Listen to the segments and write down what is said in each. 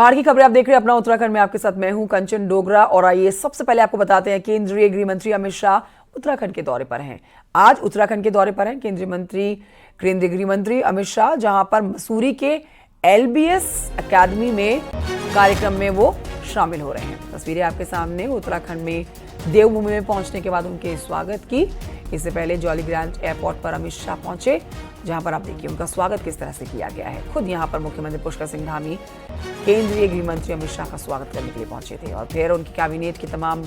पहाड़ की खबरें आप देख रहे हैं अपना उत्तराखंड में। आपके साथ मैं हूं कंचन डोगरा। और आइए सबसे पहले आपको बताते हैं केंद्रीय गृह मंत्री अमित शाह उत्तराखंड के दौरे पर हैं। आज उत्तराखंड के दौरे पर हैं केंद्रीय गृह मंत्री अमित शाह, जहां पर मसूरी के LBS अकेडमी में कार्यक्रम में वो शामिल हो रहे हैं। तस्वीरें आपके सामने। उत्तराखंड में देवभूमि में पहुंचने के बाद उनके स्वागत की। इससे पहले जॉलीग्रांट एयरपोर्ट पर अमित शाह पहुंचे, जहां पर आप देखिए उनका स्वागत किस तरह से किया गया है। खुद यहां पर मुख्यमंत्री पुष्कर सिंह धामी केंद्रीय गृह मंत्री अमित शाह का स्वागत करने के लिए पहुंचे थे और फिर उनकी कैबिनेट के तमाम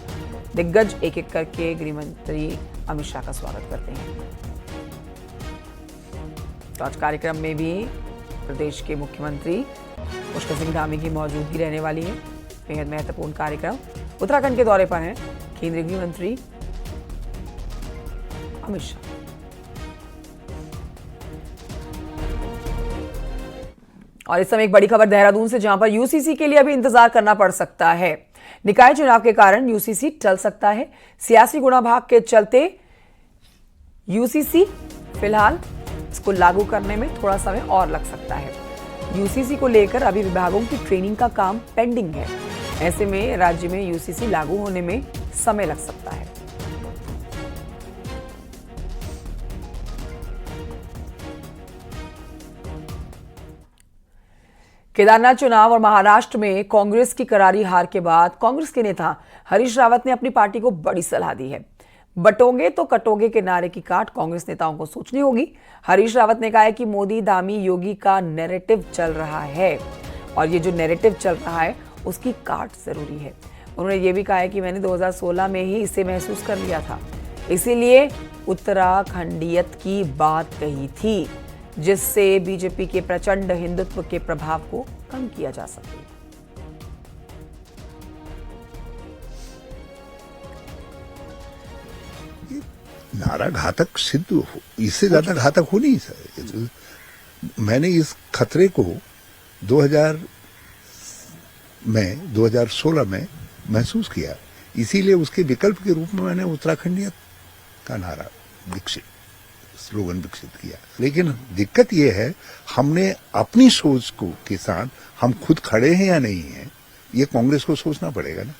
दिग्गज एक एक करके गृह मंत्री अमित शाह का स्वागत करते हैं। तो आज कार्यक्रम में भी प्रदेश के मुख्यमंत्री पुष्कर सिंह धामी की मौजूदगी रहने वाली है। बेहद महत्वपूर्ण कार्यक्रम। उत्तराखंड के दौरे पर हैं केंद्रीय गृह मंत्री अमित शाह। और इस समय एक बड़ी खबर देहरादून से, जहां पर UCC के लिए अभी इंतजार करना पड़ सकता है। निकाय चुनाव के कारण UCC टल सकता है। सियासी गुणाभाग के चलते UCC फिलहाल इसको लागू करने में थोड़ा समय और लग सकता है। UCC को लेकर अभी विभागों की ट्रेनिंग का काम पेंडिंग है। ऐसे में राज्य में UCC लागू होने में समय लग सकता है। केदारनाथ चुनाव और महाराष्ट्र में कांग्रेस की करारी हार के बाद कांग्रेस के नेता हरीश रावत ने अपनी पार्टी को बड़ी सलाह दी है। बटोगे तो कटोगे के नारे की काट कांग्रेस नेताओं को सोचनी होगी। हरीश रावत ने कहा है कि मोदी धामी योगी का नैरेटिव चल रहा है और ये जो नैरेटिव चल रहा है उसकी काट जरूरी है। उन्होंने ये भी कहा है कि मैंने 2016 में ही इसे महसूस कर लिया था, इसीलिए उत्तराखंडियत की बात कही थी, जिससे बीजेपी के प्रचंड हिंदुत्व के प्रभाव को कम किया जा सके। नारा घातक सिद्ध हो, इससे ज्यादा घातक हो नहीं सर। मैंने इस खतरे को 2016 में महसूस किया, इसीलिए उसके विकल्प के रूप में मैंने उत्तराखंडियत का नारा स्लोगन विकसित किया। लेकिन दिक्कत यह है, हमने अपनी सोच को के साथ हम खुद खड़े हैं या नहीं हैं, ये कांग्रेस को सोचना पड़ेगा ना।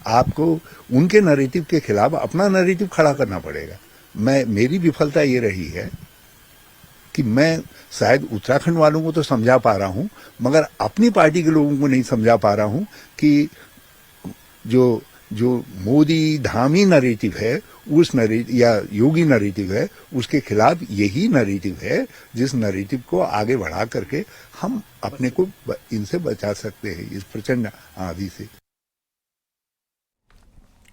आपको उनके नैरेटिव के खिलाफ अपना नैरेटिव खड़ा करना पड़ेगा। मेरी विफलता ये रही है कि मैं शायद उत्तराखंड वालों को तो समझा पा रहा हूं, मगर अपनी पार्टी के लोगों को नहीं समझा पा रहा हूं कि जो मोदी धामी नैरेटिव है, उस नैरेटिव या योगी नैरेटिव है, उसके खिलाफ यही नैरेटिव है जिस नैरेटिव को आगे बढ़ा करके हम अपने को इनसे बचा सकते हैं, इस प्रचंड आंधी से।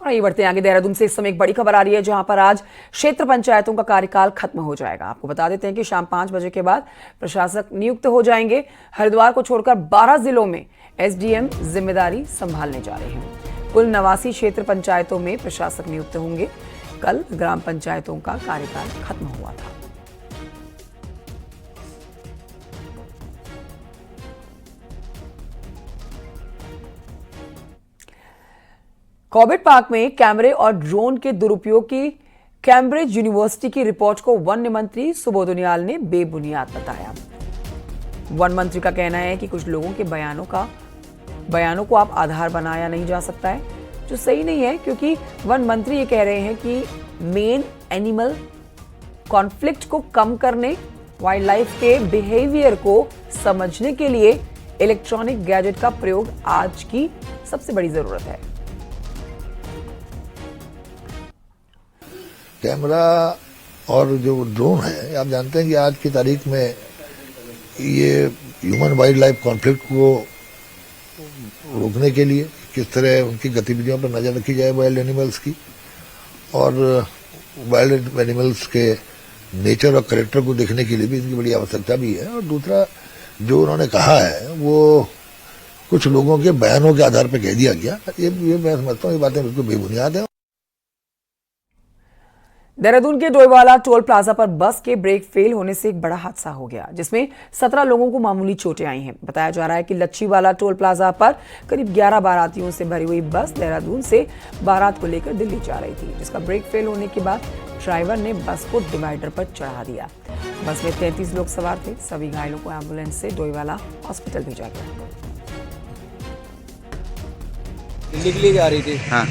और ये बढ़ते हैं आगे। देहरादून से इस समय एक बड़ी खबर आ रही है, जहां पर आज क्षेत्र पंचायतों का कार्यकाल खत्म हो जाएगा। आपको बता देते हैं कि शाम 5 बजे के बाद प्रशासक नियुक्त हो जाएंगे। हरिद्वार को छोड़कर 12 जिलों में SDM जिम्मेदारी संभालने जा रहे हैं। कुल 89 क्षेत्र पंचायतों में प्रशासक नियुक्त होंगे। कल ग्राम पंचायतों का कार्यकाल खत्म हुआ था। कॉर्बेट पार्क में कैमरे और ड्रोन के दुरुपयोग की कैम्ब्रिज यूनिवर्सिटी की रिपोर्ट को वन मंत्री सुबोध उनियाल ने बेबुनियाद बताया। वन मंत्री का कहना है कि कुछ लोगों के बयानों को आप आधार बनाया नहीं जा सकता है, जो सही नहीं है, क्योंकि वन मंत्री ये कह रहे हैं कि मेन एनिमल कॉन्फ्लिक्ट को कम करने, वाइल्ड लाइफ के बिहेवियर को समझने के लिए इलेक्ट्रॉनिक गैजेट का प्रयोग आज की सबसे बड़ी जरूरत है। कैमरा और जो ड्रोन है, आप जानते हैं कि आज की तारीख में ये ह्यूमन वाइल्ड लाइफ कॉन्फ्लिक्ट को रोकने के लिए किस तरह उनकी गतिविधियों पर नजर रखी जाए वाइल्ड एनिमल्स की, और वाइल्ड एनिमल्स के नेचर और कैरेक्टर को देखने के लिए भी इनकी बड़ी आवश्यकता भी है। और दूसरा जो उन्होंने कहा है वो कुछ लोगों के बयानों के आधार पर कह दिया गया, ये मैं समझता हूँ ये बातें बिल्कुल बेबुनियाद है। देहरादून के डोईवाला टोल प्लाजा पर बस के ब्रेक फेल होने से एक बड़ा हादसा हो गया, जिसमें 17 लोगों को मामूली चोटें आई हैं। बताया जा रहा है कि लच्छीवाला टोल प्लाजा पर करीब 11 बारातियों से भरी हुई बस देहरादून से बारात को लेकर दिल्ली जा रही थी, जिसका ब्रेक फेल होने के बाद ड्राइवर ने बस को डिवाइडर पर चढ़ा दिया। बस में 33 लोग सवार थे। सभी घायलों को एम्बुलेंस से डोईवाला हॉस्पिटल भेजा गया। दिल्ली के लिए जा रही थी हाँ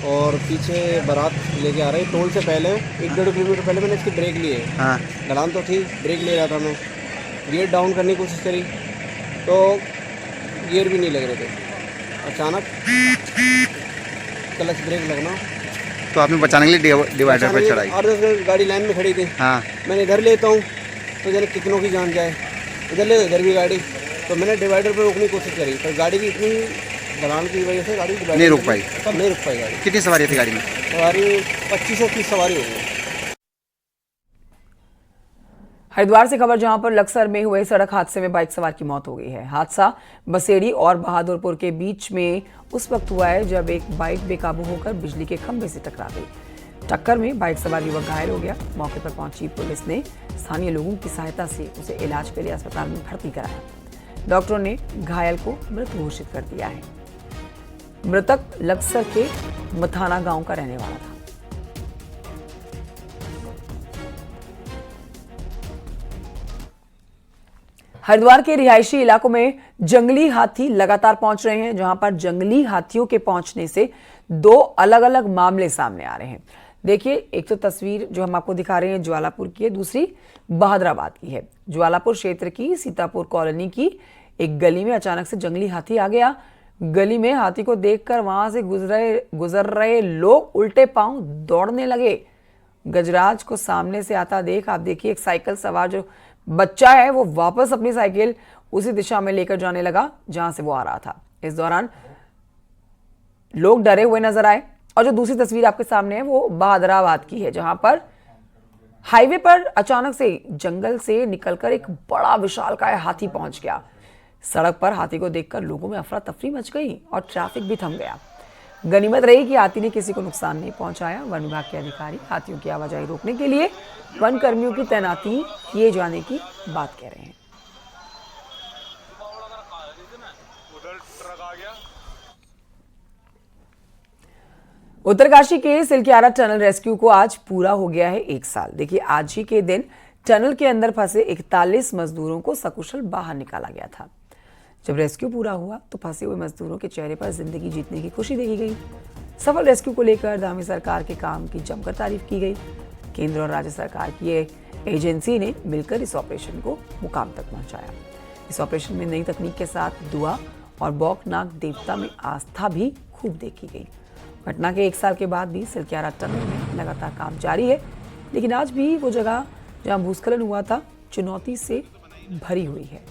और पीछे बारात लेके आ रही, टोल से पहले 1-1.5 किलोमीटर पहले मैंने इसकी ब्रेक ली है। हाँ ढलान तो थी, ब्रेक ले रहा था मैं, गियर डाउन करने की कोशिश करी तो गियर भी नहीं लग रहे थे। अचानक क्लच ब्रेक लगना, तो आपने बचाने के लिए डिवाइडर पर चढ़ाई। और गाड़ी लाइन में खड़ी थी, हाँ मैंने इधर लेता हूँ तो जरा कितनों की जान जाए, इधर ले इधर भी गाड़ी, तो मैंने डिवाइडर पर रोकने की कोशिश करी पर गाड़ी की इतनी ढलान की वजह से गाड़ी डिवाइडर नहीं रुक पाई। नहीं रुक पाई गाड़ी। कितनी सवारी थी गाड़ी में? सवारी 25 से 30 सवारी होगी। हरिद्वार से खबर जहां पर लक्सर में हुए सड़क हादसे में बाइक सवार की मौत हो गई है। हादसा बसेड़ी और बहादुरपुर के बीच में उस वक्त हुआ है जब एक बाइक बेकाबू होकर बिजली के खंभे से टकरा गई। टक्कर में बाइक सवार युवक घायल हो गया। मौके पर पहुंची पुलिस ने स्थानीय लोगों की सहायता से उसे इलाज के लिए अस्पताल में भर्ती कराया। डॉक्टरों ने घायल को मृत घोषित कर दिया है। मृतक लक्सर के मथाना गांव का रहने वाला था। हरिद्वार के रिहायशी इलाकों में जंगली हाथी लगातार पहुंच रहे हैं, जहां पर जंगली हाथियों के पहुंचने से दो अलग अलग मामले सामने आ रहे हैं। देखिए, एक तो तस्वीर जो हम आपको दिखा रहे हैं ज्वालापुर की है, दूसरी बहादुराबाद की है। ज्वालापुर क्षेत्र की सीतापुर कॉलोनी की एक गली में अचानक से जंगली हाथी आ गया। गली में हाथी को देखकर वहां से गुजर रहे लोग उल्टे पांव दौड़ने लगे। गजराज को सामने से आता देख आप देखिए एक साइकिल सवार जो बच्चा है वो वापस अपनी साइकिल उसी दिशा में लेकर जाने लगा जहां से वो आ रहा था। इस दौरान लोग डरे हुए नजर आए। और जो दूसरी तस्वीर आपके सामने है वो बहादुराबाद की है, जहां पर हाईवे पर अचानक से जंगल से निकलकर एक बड़ा विशालकाय हाथी पहुंच गया। सड़क पर हाथी को देखकर लोगों में अफरा तफरी मच गई और ट्रैफिक भी थम गया। गनीमत रही कि हाथी ने किसी को नुकसान नहीं पहुंचाया। वन विभाग के अधिकारी हाथियों की आवाजाही रोकने के लिए वन कर्मियों की तैनाती किए जाने की बात कह रहे हैं। उत्तरकाशी के सिलक्यारा टनल रेस्क्यू को आज पूरा हो गया है 1 साल। देखिए, आज ही के दिन टनल के अंदर फंसे 41 मजदूरों को सकुशल बाहर निकाला गया था। जब रेस्क्यू पूरा हुआ तो फंसे हुए मजदूरों के चेहरे पर जिंदगी जीतने की खुशी देखी गई। सफल रेस्क्यू को लेकर धामी सरकार के काम की जमकर तारीफ की गई। केंद्र और राज्य सरकार की एजेंसी ने मिलकर इस ऑपरेशन को मुकाम तक पहुंचाया। इस ऑपरेशन में नई तकनीक के साथ दुआ और बौखनाक देवता में आस्था भी खूब देखी गई। घटना के 1 साल के बाद भी सिलक्यारा टनल में लगातार काम जारी है, लेकिन आज भी वो जगह जहां भूस्खलन हुआ था चुनौती से भरी हुई है।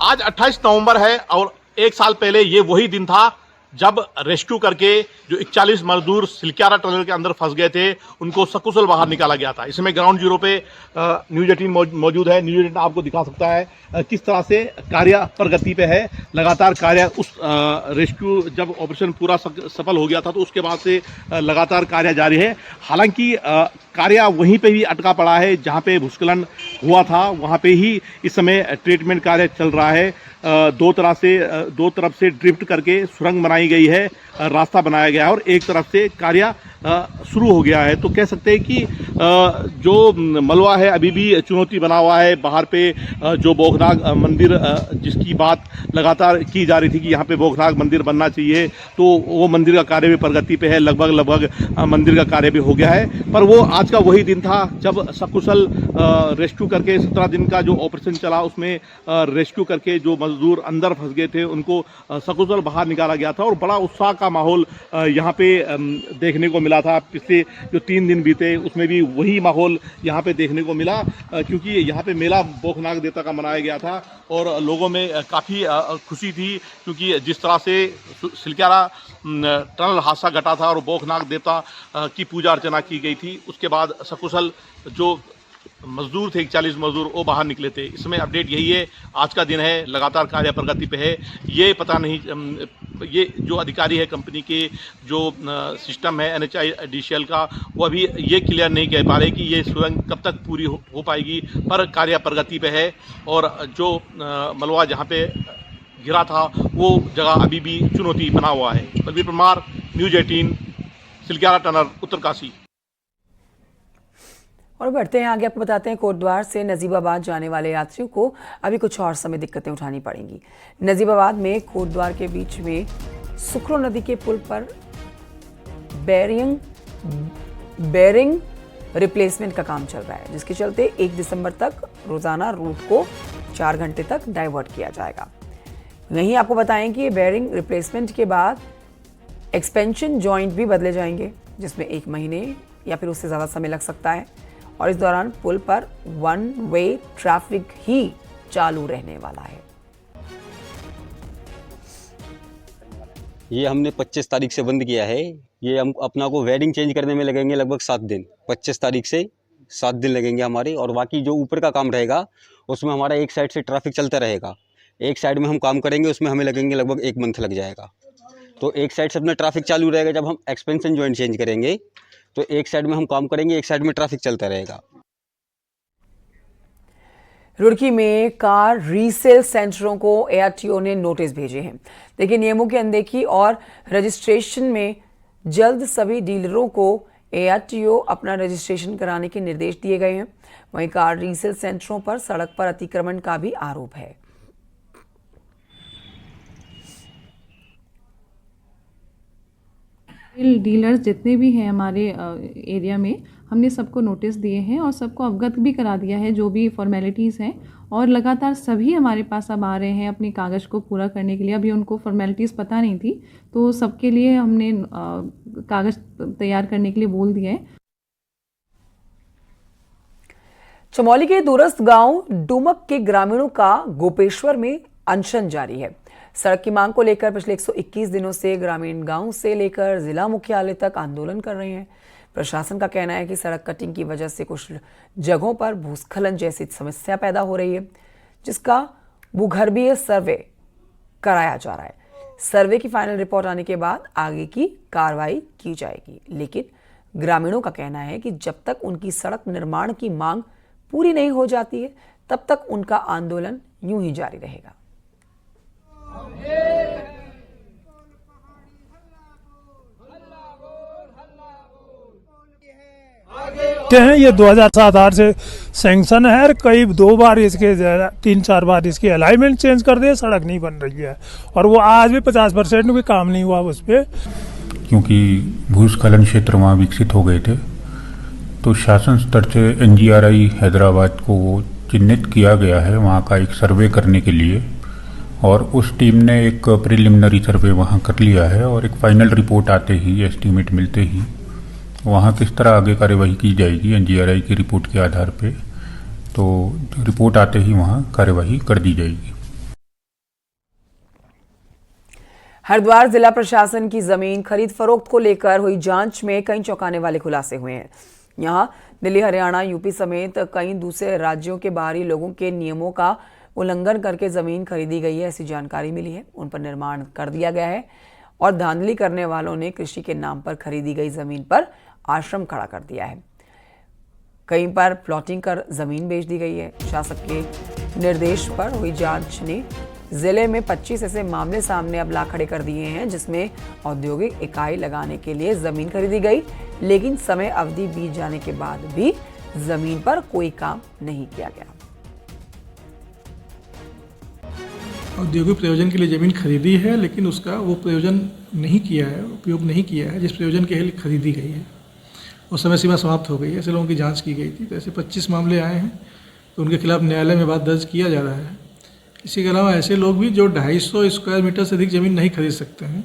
आज 28 नवंबर है और 1 साल पहले ये वही दिन था जब रेस्क्यू करके जो 41 मजदूर सिलक्यारा टनल के अंदर फंस गए थे उनको सकुशल बाहर निकाला गया था। इसमें ग्राउंड जीरो पे न्यूज 18 मौजूद है। न्यूज 18 आपको दिखा सकता है किस तरह से कार्य प्रगति पे है। लगातार कार्य उस रेस्क्यू जब ऑपरेशन पूरा सफल हो गया था तो उसके बाद से लगातार कार्य जारी है। हालांकि कार्य वहीं पे ही अटका पड़ा है जहां पे भूस्खलन हुआ था, वहां पे ही इस समय ट्रीटमेंट कार्य चल रहा है। दो तरफ से ड्रिफ्ट करके सुरंग बनाई गई है, रास्ता बनाया गया है और एक तरफ से कार्य शुरू हो गया है। तो कह सकते हैं कि जो मलबा है अभी भी चुनौती बना हुआ है। बाहर पे जो बौखनाग मंदिर जिसकी बात लगातार की जा रही थी कि यहाँ पे बौखनाग मंदिर बनना चाहिए, तो वो मंदिर का कार्य भी प्रगति पे है। लगभग मंदिर का कार्य भी हो गया है। पर वो आज का वही दिन था जब सकुशल रेस्क्यू करके 17 दिन का जो ऑपरेशन चला उसमें रेस्क्यू करके जो मजदूर अंदर फंस गए थे उनको सकुशल बाहर निकाला गया था और बड़ा उत्साह का माहौल यहाँ पे देखने को मिला था। पिछले जो 3 दिन बीते उसमें भी वही माहौल यहाँ पे देखने को मिला, क्योंकि यहाँ पे मेला बौखनाग देवता का मनाया गया था और लोगों में काफ़ी खुशी थी, क्योंकि जिस तरह से सिलक्यारा टनल हादसा घटा था और बौखनाग देवता की पूजा अर्चना की गई थी, उसके बाद सकुशल जो मजदूर थे 41 मजदूर वो बाहर निकले थे। इसमें अपडेट यही है, आज का दिन है, लगातार कार्य प्रगति पे है। ये पता नहीं, ये जो अधिकारी है कंपनी के जो सिस्टम है NHIDCL का, वो अभी ये क्लियर नहीं कह पा रहे कि ये सुरंग कब तक पूरी हो पाएगी, पर कार्य प्रगति पे है। और जो मलबा जहाँ पे गिरा था वो जगह अभी भी चुनौती बना हुआ है। Balveer Parmar, news 18, Silkyara tunnel, Uttarkashi. और बढ़ते हैं आगे, आपको बताते हैं कोटद्वार से नजीबाबाद जाने वाले यात्रियों को अभी कुछ और समय दिक्कतें उठानी पड़ेंगी। नजीबाबाद में कोटद्वार के बीच में सुखरो नदी के पुल पर बेरिंग रिप्लेसमेंट का काम चल रहा है, जिसके चलते 1 दिसंबर तक रोजाना रूट को 4 घंटे तक डाइवर्ट किया जाएगा। वहीं आपको बताएं कि ये बेरिंग रिप्लेसमेंट के बाद एक्सपेंशन जॉइंट भी बदले जाएंगे, जिसमें 1 महीने या फिर उससे ज़्यादा समय लग सकता है, और इस दौरान पुल पर 1 वे ट्रैफिक ही चालू रहने वाला है। ये हमने 25 तारीख से बंद किया है। ये हम अपना को वेडिंग चेंज करने में लगेंगे लगभग 7 दिन। 25 तारीख से 7 दिन लगेंगे हमारे, और बाकी जो ऊपर का काम रहेगा उसमें हमारा एक साइड से ट्रैफिक चलता रहेगा। एक साइड में हम काम करेंगे, उसमें हमें लगेंगे लगभग 1 मंथ लग जाएगा। तो एक साइड से अपना ट्रैफिक चालू रहेगा। जब हम एक्सपेंशन जॉइंट चेंज करेंगे तो एक साइड में हम काम करेंगे, एक साइड में ट्रैफिक चलता रहेगा। रुड़की में कार रीसेल सेंटरों को एआरटीओ ने नोटिस भेजे हैं। देखिए, नियमों की अनदेखी और रजिस्ट्रेशन में जल्द सभी डीलरों को एआरटीओ अपना रजिस्ट्रेशन कराने के निर्देश दिए गए हैं। वहीं कार रीसेल सेंटरों पर सड़क पर अतिक्रमण का भी आरोप है। डीलर्स जितने भी हैं हमारे एरिया में, हमने सबको नोटिस दिए हैं और सबको अवगत भी करा दिया है जो भी फॉर्मेलिटीज़ हैं, और लगातार सभी हमारे पास अब आ रहे हैं अपने कागज़ को पूरा करने के लिए। अभी उनको फॉर्मेलिटीज़ पता नहीं थी, तो सबके लिए हमने कागज़ तैयार करने के लिए बोल दिया है। चमोली के दूरस्थ गांव डुमक के ग्रामीणों का गोपेश्वर में अनशन जारी है। सड़क की मांग को लेकर पिछले 121 दिनों से ग्रामीण गांव से लेकर जिला मुख्यालय तक आंदोलन कर रहे हैं। प्रशासन का कहना है कि सड़क कटिंग की वजह से कुछ जगहों पर भूस्खलन जैसी समस्या पैदा हो रही है, जिसका भूगर्भीय सर्वे कराया जा रहा है। सर्वे की फाइनल रिपोर्ट आने के बाद आगे की कार्रवाई की जाएगी, लेकिन ग्रामीणों का कहना है कि जब तक उनकी सड़क निर्माण की मांग पूरी नहीं हो जाती है, तब तक उनका आंदोलन यूं ही जारी रहेगा। ये 2007-8 से सैंक्शन है, कई 2 बार इसके 3-4 बार इसकी अलाइनमेंट चेंज कर दिए, सड़क नहीं बन रही है, और वो आज भी 50% भी काम नहीं हुआ उस पर। क्योंकि भूस्खलन क्षेत्र वहाँ विकसित हो गए थे, तो शासन स्तर से NGRI हैदराबाद को वो चिन्हित किया गया है वहाँ का एक सर्वे करने के लिए, और उस टीम ने एक प्रिलिमिनरी सर्वे वहाँ कर लिया है, और एक फाइनल रिपोर्ट आते ही, एस्टीमेट मिलते ही वहाँ किस तरह आगे कार्यवाही की जाएगी NGRI की रिपोर्ट के आधार पे, तो रिपोर्ट आते ही वहाँ कार्यवाही कर दी जाएगी। हरिद्वार जिला प्रशासन की जमीन खरीद फरोख्त को लेकर हुई जांच में कई चौंकाने वाले खुलासे हुए हैं। यहाँ दिल्ली, हरियाणा, यूपी समेत कई दूसरे राज्यों के बाहरी लोगों के नियमों का उल्लंघन करके जमीन खरीदी गई है, ऐसी जानकारी मिली है। उन पर निर्माण कर दिया गया है और धांधली करने वालों ने कृषि के नाम पर खरीदी गई जमीन पर आश्रम खड़ा कर दिया है। कहीं पर प्लॉटिंग कर जमीन बेच दी गई है। शासक के निर्देश पर हुई जांच ने जिले में 25 ऐसे मामले सामने अब ला खड़े कर दिए हैं, जिसमें औद्योगिक इकाई लगाने के लिए जमीन खरीदी गई, लेकिन समय अवधि बीत जाने के बाद भी जमीन पर कोई काम नहीं किया गया। औद्योगिक प्रयोजन के लिए जमीन खरीदी है, लेकिन उसका वो प्रयोजन नहीं किया है, उपयोग नहीं किया है जिस प्रयोजन के लिए खरीदी गई है, और समय सीमा समाप्त हो गई है। ऐसे लोगों की जांच की गई थी, तो ऐसे 25 मामले आए हैं, तो उनके खिलाफ न्यायालय में बात दर्ज किया जा रहा है। इसी के अलावा ऐसे लोग भी जो 250 स्क्वायर मीटर से अधिक ज़मीन नहीं खरीद सकते हैं,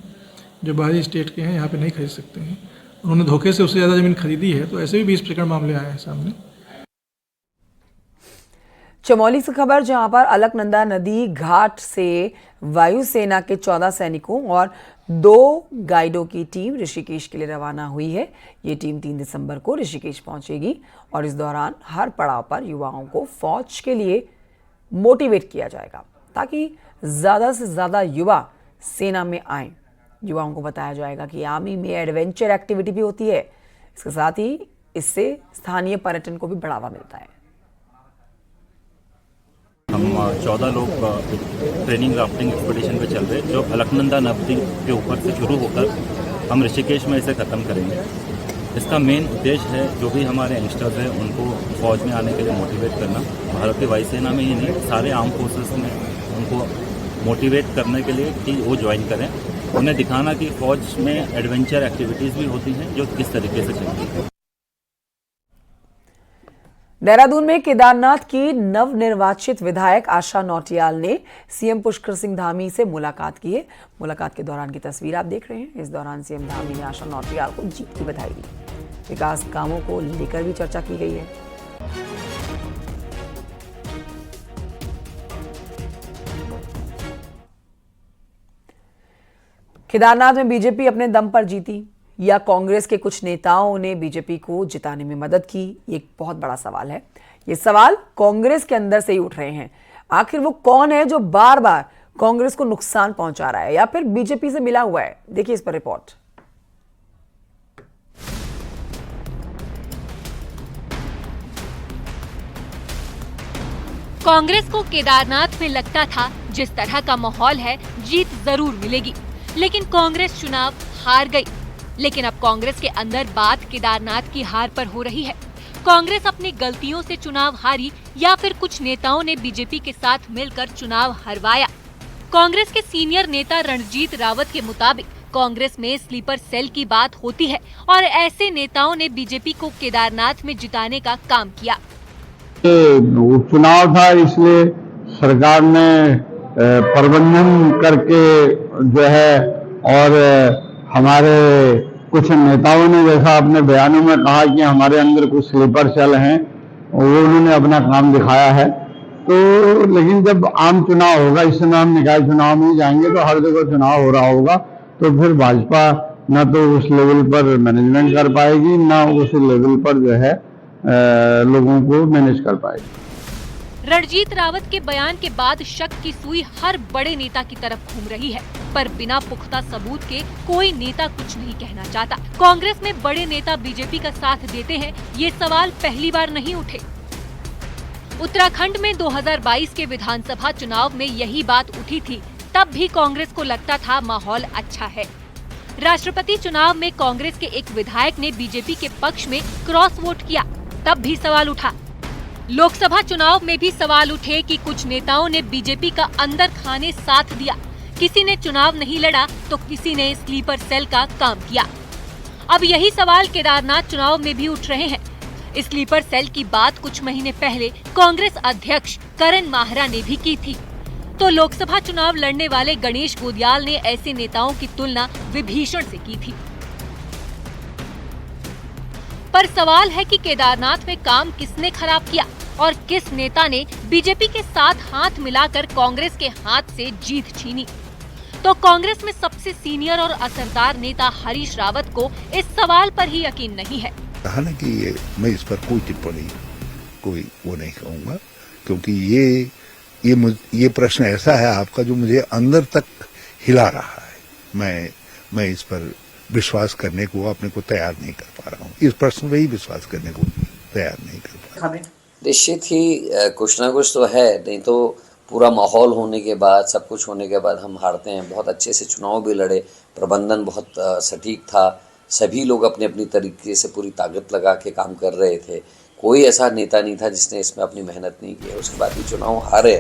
जो बाहरी स्टेट के हैं, यहाँ पे नहीं खरीद सकते हैं, उन्होंने धोखे से उससे ज़्यादा ज़मीन खरीदी है, तो ऐसे भी 20 प्रकरण मामले आए हैं सामने। चमोली से खबर, जहां पर अलकनंदा नदी घाट से वायुसेना के 14 सैनिकों और 2 गाइडों की टीम ऋषिकेश के लिए रवाना हुई है। ये टीम 3 दिसंबर को ऋषिकेश पहुंचेगी और इस दौरान हर पड़ाव पर युवाओं को फौज के लिए मोटिवेट किया जाएगा, ताकि ज़्यादा से ज़्यादा युवा सेना में आएं। युवाओं को बताया जाएगा कि आर्मी में एडवेंचर एक्टिविटी भी होती है। इसके साथ ही इससे स्थानीय पर्यटन को भी बढ़ावा मिलता है। हम 14 लोग ट्रेनिंग राफ्टिंग एक्सपीडिशन पे चल रहे हैं, जो अलकनंदा नदी के ऊपर से शुरू होकर हम ऋषिकेश में इसे ख़त्म करेंगे। इसका मेन उद्देश्य है जो भी हमारे यंगस्टर्स हैं उनको फौज में आने के लिए मोटिवेट करना। भारतीय वायुसेना में ही नहीं, सारे आर्म फोर्सेस में उनको मोटिवेट करने के लिए कि वो ज्वाइन करें। उन्हें दिखाना कि फौज में एडवेंचर एक्टिविटीज़ भी होती हैं जो किस तरीके से चलती है। देहरादून में केदारनाथ की नवनिर्वाचित विधायक आशा नौटियाल ने सीएम पुष्कर सिंह धामी से मुलाकात की है। मुलाकात के दौरान की तस्वीर आप देख रहे हैं। इस दौरान सीएम धामी ने आशा नौटियाल को जीत की बधाई दी। विकास कामों को लेकर भी चर्चा की गई है। केदारनाथ में बीजेपी अपने दम पर जीती या कांग्रेस के कुछ नेताओं ने बीजेपी को जिताने में मदद की? ये एक बहुत बड़ा सवाल है। ये सवाल कांग्रेस के अंदर से ही उठ रहे हैं। आखिर वो कौन है जो बार बार कांग्रेस को नुकसान पहुंचा रहा है या फिर बीजेपी से मिला हुआ है? देखिए इस पर रिपोर्ट। कांग्रेस को केदारनाथ में लगता था जिस तरह का माहौल है जीत जरूर मिलेगी, लेकिन कांग्रेस चुनाव हार गई। लेकिन अब कांग्रेस के अंदर बात केदारनाथ की हार पर हो रही है। कांग्रेस अपनी गलतियों से चुनाव हारी या फिर कुछ नेताओं ने बीजेपी के साथ मिलकर चुनाव हरवाया? कांग्रेस के सीनियर नेता रणजीत रावत के मुताबिक कांग्रेस में स्लीपर सेल की बात होती है और ऐसे नेताओं ने बीजेपी को केदारनाथ में जिताने का काम किया। उपचुनाव था, इसलिए सरकार ने प्रबंधन करके जो है और हमारे कुछ नेताओं ने जैसा अपने बयानों में कहा कि हमारे अंदर कुछ स्लीपर सेल हैं, वो उन्होंने अपना काम दिखाया है। तो लेकिन जब आम चुनाव होगा, इस समय हम निकाय चुनाव में जाएंगे तो हर जगह चुनाव हो रहा होगा, तो फिर भाजपा न तो उस लेवल पर मैनेजमेंट कर पाएगी, न उस लेवल पर जो है लोगों को मैनेज कर पाएगी। रणजीत रावत के बयान के बाद शक की सुई हर बड़े नेता की तरफ घूम रही है, पर बिना पुख्ता सबूत के कोई नेता कुछ नहीं कहना चाहता। कांग्रेस में बड़े नेता बीजेपी का साथ देते हैं, ये सवाल पहली बार नहीं उठे। उत्तराखंड में 2022 के विधानसभा चुनाव में यही बात उठी थी, तब भी कांग्रेस को लगता था माहौल अच्छा है। राष्ट्रपति चुनाव में कांग्रेस के एक विधायक ने बीजेपी के पक्ष में क्रॉस वोट किया, तब भी सवाल उठा। लोकसभा चुनाव में भी सवाल उठे कि कुछ नेताओं ने बीजेपी का अंदर खाने साथ दिया। किसी ने चुनाव नहीं लड़ा तो किसी ने स्लीपर सेल का काम किया। अब यही सवाल केदारनाथ चुनाव में भी उठ रहे हैं। स्लीपर सेल की बात कुछ महीने पहले कांग्रेस अध्यक्ष करण माहरा ने भी की थी, तो लोकसभा चुनाव लड़ने वाले गणेश गोदियाल ने ऐसे नेताओं की तुलना विभीषण से की थी। पर सवाल है कि केदारनाथ में काम किसने खराब किया और किस नेता ने बीजेपी के साथ हाथ मिलाकर कांग्रेस के हाथ से जीत छीनी? तो कांग्रेस में सबसे सीनियर और असरदार नेता हरीश रावत को इस सवाल पर ही यकीन नहीं है। कहा ना कि मैं इस पर कोई टिप्पणी कोई वो नहीं कहूंगा, क्योंकि ये प्रश्न ऐसा है आपका जो मुझे अंदर तक हिला रहा है। मैं इस पर विश्वास करने को अपने को तैयार नहीं कर पा रहा हूँ। इस प्रश्न में ही विश्वास करने को तैयार नहीं कर पा रहा हूँ। निश्चित ही कुछ ना कुछ तो है, नहीं तो पूरा माहौल होने के बाद, सब कुछ होने के बाद हम हारते हैं। बहुत अच्छे से चुनाव भी लड़े, प्रबंधन बहुत सटीक था, सभी लोग अपने अपनी तरीके से पूरी ताकत लगा के काम कर रहे थे। कोई ऐसा नेता नहीं था जिसने इसमें अपनी मेहनत नहीं की। उसके बाद भी चुनाव हारे।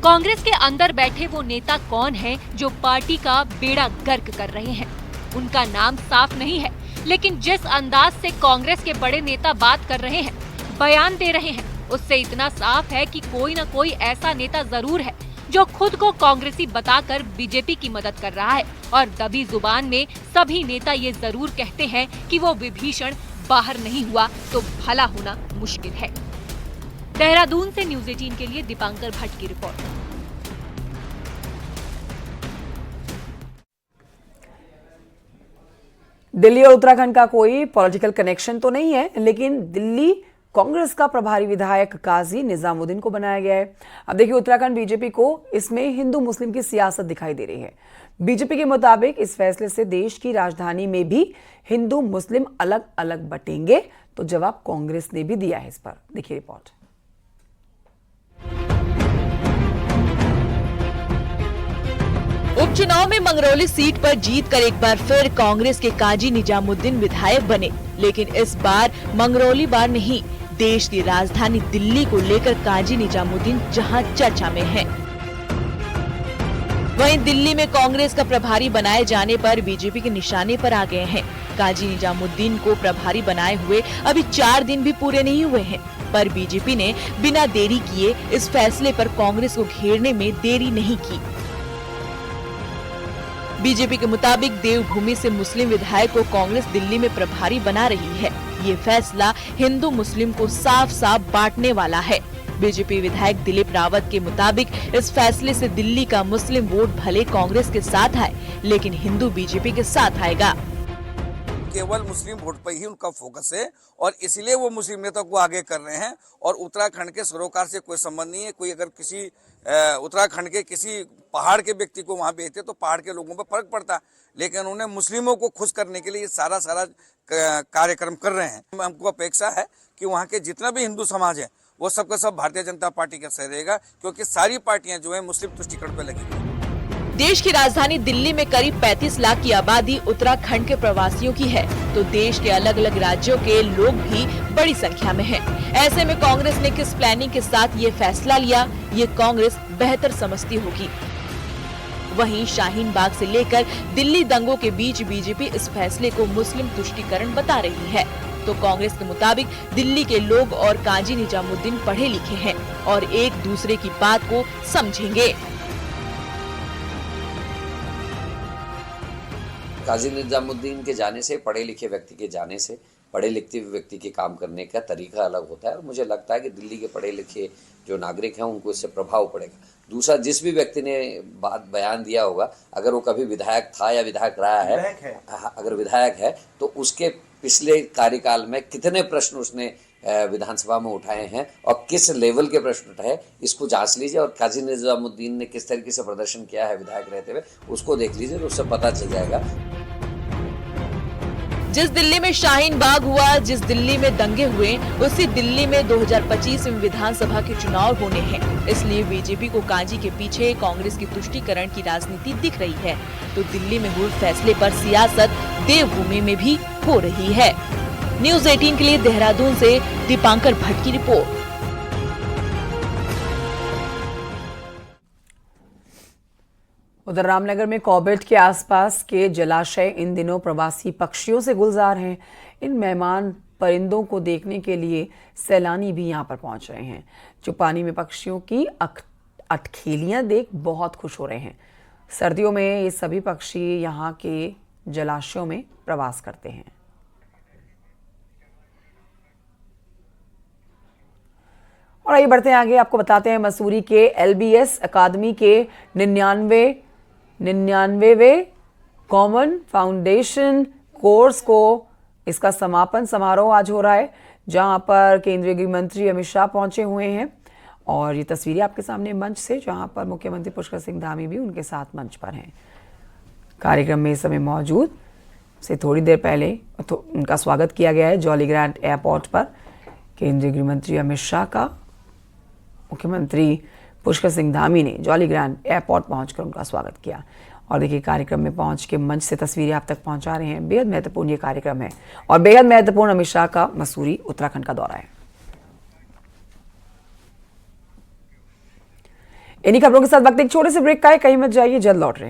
कांग्रेस के अंदर बैठे वो नेता कौन हैं जो पार्टी का बेड़ा गर्क कर रहे हैं? उनका नाम साफ नहीं है, लेकिन जिस अंदाज से कांग्रेस के बड़े नेता बात कर रहे हैं, बयान दे रहे हैं, उससे इतना साफ है कि कोई न कोई ऐसा नेता जरूर है जो खुद को कांग्रेसी बताकर बीजेपी की मदद कर रहा है। और दबी जुबान में सभी नेता ये जरूर कहते हैं कि वो विभीषण बाहर नहीं हुआ तो भला होना मुश्किल है। देहरादून से न्यूज़ 18 के लिए दीपांकर भट्ट की रिपोर्ट। दिल्ली और उत्तराखंड का कोई पॉलिटिकल कनेक्शन तो नहीं है, लेकिन दिल्ली कांग्रेस का प्रभारी विधायक काजी निजामुद्दीन को बनाया गया है। अब देखिए, उत्तराखंड बीजेपी को इसमें हिंदू मुस्लिम की सियासत दिखाई दे रही है। बीजेपी के मुताबिक इस फैसले से देश की राजधानी में भी हिंदू मुस्लिम अलग अलग बटेंगे, तो जवाब कांग्रेस ने भी दिया है इस पर। देखिए रिपोर्ट। उपचुनाव में मंगरौली सीट पर जीतकर एक बार फिर कांग्रेस के काजी निजामुद्दीन विधायक बने, लेकिन इस बार मंगरौली बार नहीं, देश की राजधानी दिल्ली को लेकर काजी निजामुद्दीन जहां चर्चा में हैं। वहीं दिल्ली में कांग्रेस का प्रभारी बनाए जाने पर बीजेपी के निशाने पर आ गए हैं। काजी निजामुद्दीन को प्रभारी बनाए हुए अभी 4 दिन भी पूरे नहीं हुए हैं, पर बीजेपी ने बिना देरी किए इस फैसले पर कांग्रेस को घेरने में देरी नहीं की। बीजेपी के मुताबिक देवभूमि से मुस्लिम विधायक को कांग्रेस दिल्ली में प्रभारी बना रही है। ये फैसला हिंदू मुस्लिम को साफ साफ बांटने वाला है। बीजेपी विधायक दिलीप रावत के मुताबिक इस फैसले से दिल्ली का मुस्लिम वोट भले कांग्रेस के साथ आए, लेकिन हिंदू बीजेपी के साथ आएगा। केवल मुस्लिम वोट पर ही उनका फोकस है और इसलिए वो मुस्लिम नेता को आगे कर रहे हैं और उत्तराखंड के सरोकार से कोई संबंध नहीं है। कोई अगर किसी उत्तराखंड के किसी पहाड़ के व्यक्ति को वहां भेजते तो पहाड़ के लोगों पर फर्क पड़ता, लेकिन उन्हें मुस्लिमों को खुश करने के लिए सारा कार्यक्रम कर रहे हैं। हमको अपेक्षा है कि वहाँ के जितना भी हिंदू समाज है वो सबका सब भारतीय जनता पार्टी का सह रहेगा, क्योंकि सारी पार्टियां जो है मुस्लिम तुष्टिकरण पर लगी हुई। देश की राजधानी दिल्ली में करीब 35 लाख की आबादी उत्तराखंड के प्रवासियों की है, तो देश के अलग अलग राज्यों के लोग भी बड़ी संख्या में हैं। ऐसे में कांग्रेस ने किस प्लानिंग के साथ ये फैसला लिया, ये कांग्रेस बेहतर समझती होगी। वहीं शाहीन बाग से लेकर दिल्ली दंगों के बीच बीजेपी इस फैसले को मुस्लिम तुष्टिकरण बता रही है, तो कांग्रेस के मुताबिक दिल्ली के लोग और काजी निजामुद्दीन पढ़े लिखे हैं और एक दूसरे की बात को समझेंगे। काजी निजामुद्दीन के जाने से, पढ़े लिखे व्यक्ति के जाने से, पढ़े लिखे व्यक्ति के काम करने का तरीका अलग होता है और मुझे लगता है कि दिल्ली के पढ़े लिखे जो नागरिक हैं उनको इससे प्रभाव पड़ेगा। दूसरा, जिस भी व्यक्ति ने बयान दिया होगा, अगर वो कभी विधायक था या विधायक रहा है, अगर विधायक है तो उसके पिछले कार्यकाल में कितने प्रश्न उसने विधानसभा में उठाए हैं और किस लेवल के प्रश्न उठाए, इसको जांच लीजिए। और काजी निजामुद्दीन ने किस तरीके से प्रदर्शन किया है विधायक रहते हुए, उसको देख लीजिए तो उससे पता चल जाएगा। जिस दिल्ली में शाहीन बाग हुआ, जिस दिल्ली में दंगे हुए, उसी दिल्ली में 2025 में विधानसभा के चुनाव होने हैं। इसलिए बीजेपी को काजी के पीछे कांग्रेस की तुष्टीकरण की राजनीति दिख रही है, तो दिल्ली में हुए फैसले पर सियासत देवभूमि में भी हो रही है। न्यूज़ 18 के लिए देहरादून से दीपांकर भट्ट की रिपोर्ट। उधर रामनगर में कॉर्बेट के आसपास के जलाशय इन दिनों प्रवासी पक्षियों से गुलजार हैं। इन मेहमान परिंदों को देखने के लिए सैलानी भी यहां पर पहुंच रहे हैं, जो पानी में पक्षियों की अटखेलियां देख बहुत खुश हो रहे हैं। सर्दियों में ये सभी पक्षी यहां के जलाशयों में प्रवास करते हैं। और आइए बढ़ते हैं आगे, आपको बताते हैं मसूरी के LBS अकादमी के 99वें कॉमन फाउंडेशन कोर्स को इसका समापन समारोह आज हो रहा है, जहां पर केंद्रीय गृह मंत्री अमित शाह पहुंचे हुए हैं। और ये तस्वीरें आपके सामने मंच से, जहां पर मुख्यमंत्री पुष्कर सिंह धामी भी उनके साथ मंच पर हैं। कार्यक्रम में इस समय मौजूद से थोड़ी देर पहले उनका स्वागत किया गया है जॉली ग्रांट एयरपोर्ट पर। केंद्रीय गृह मंत्री अमित शाह का मुख्यमंत्री पुष्कर सिंह धामी ने जॉली ग्रांट एयरपोर्ट पहुंचकर उनका स्वागत किया। और देखिए, कार्यक्रम में पहुंच के मंच से तस्वीरें आप तक पहुंचा रहे हैं। बेहद महत्वपूर्ण ये कार्यक्रम है और बेहद महत्वपूर्ण अमित शाह का मसूरी उत्तराखंड का दौरा है। इन्हीं खबरों के साथ वक्त एक छोटे से ब्रेक का है, कहीं मत जाइए, जल्द लौट रहे हैं।